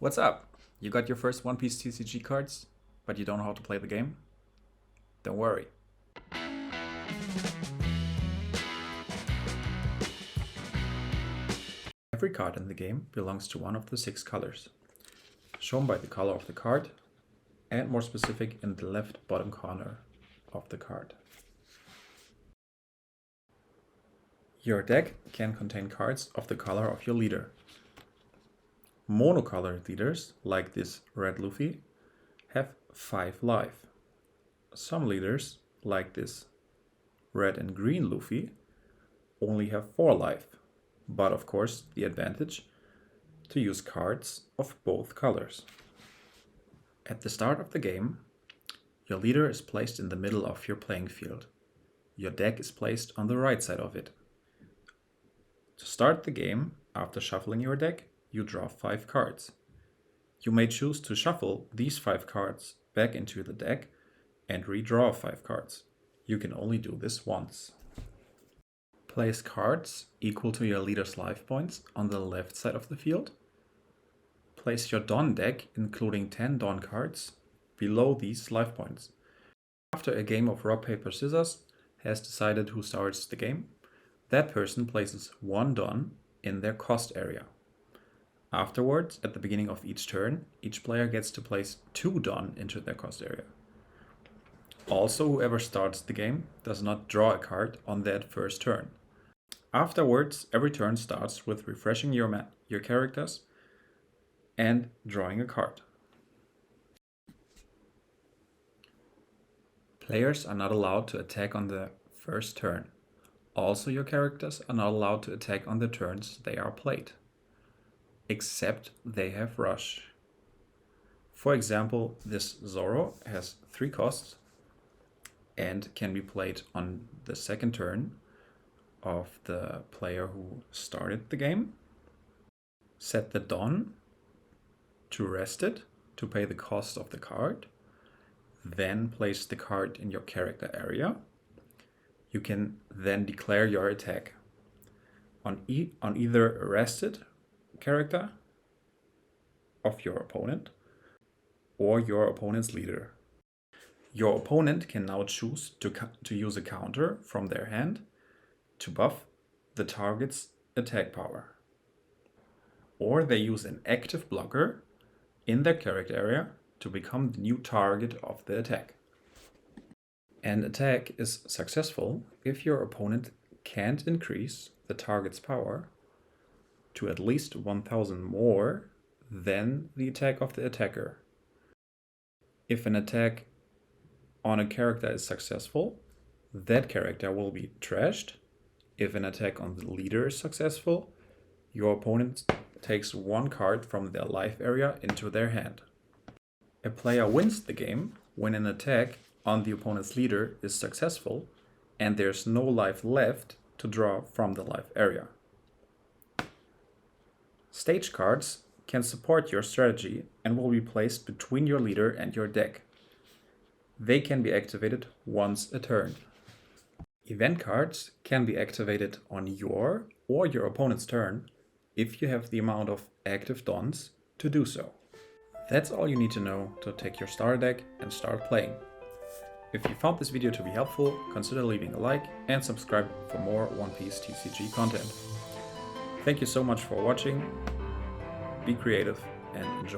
What's up? You got your first One Piece TCG cards, but you don't know how to play the game? Don't worry. Every card in the game belongs to one of the 6 colors, shown by the color of the card, and more specific in the left bottom corner of the card. Your deck can contain cards of the color of your leader. Monocolored leaders, like this red Luffy, have 5 life. Some leaders, like this red and green Luffy, only have 4 life, but of course the advantage to use cards of both colors. At the start of the game, your leader is placed in the middle of your playing field. Your deck is placed on the right side of it. To start the game, after shuffling your deck, you draw 5 cards. You may choose to shuffle these 5 cards back into the deck and redraw 5 cards. You can only do this once. Place cards equal to your leader's life points on the left side of the field. Place your Dawn deck, including 10 Dawn cards, below these life points. After a game of rock, paper, scissors has decided who starts the game, that person places 1 Dawn in their cost area. Afterwards, at the beginning of each turn, each player gets to place 2 Dawn into their cost area. Also, whoever starts the game does not draw a card on that first turn. Afterwards, every turn starts with refreshing your characters and drawing a card. Players are not allowed to attack on the first turn. Also, your characters are not allowed to attack on the turns they are played, except they have rush. For example, this Zoro has 3 costs and can be played on the second turn of the player who started the game. Set the Dawn to rest it to pay the cost of the card. Then place the card in your character area. You can then declare your attack on either a rested character of your opponent or your opponent's leader. Your opponent can now choose to use a counter from their hand to buff the target's attack power. Or they use an active blocker in their character area to become the new target of the attack. An attack is successful if your opponent can't increase the target's power to at least 1000 more than the attack of the attacker. If an attack on a character is successful, that character will be trashed. If an attack on the leader is successful, your opponent takes 1 card from their life area into their hand. A player wins the game when an attack on the opponent's leader is successful and there's no life left to draw from the life area. Stage cards can support your strategy and will be placed between your leader and your deck. They can be activated once a turn. Event cards can be activated on your or your opponent's turn if you have the amount of active Dons to do so. That's all you need to know to take your starter deck and start playing. If you found this video to be helpful, consider leaving a like and subscribe for more One Piece TCG content. Thank you so much for watching. Be creative and enjoy.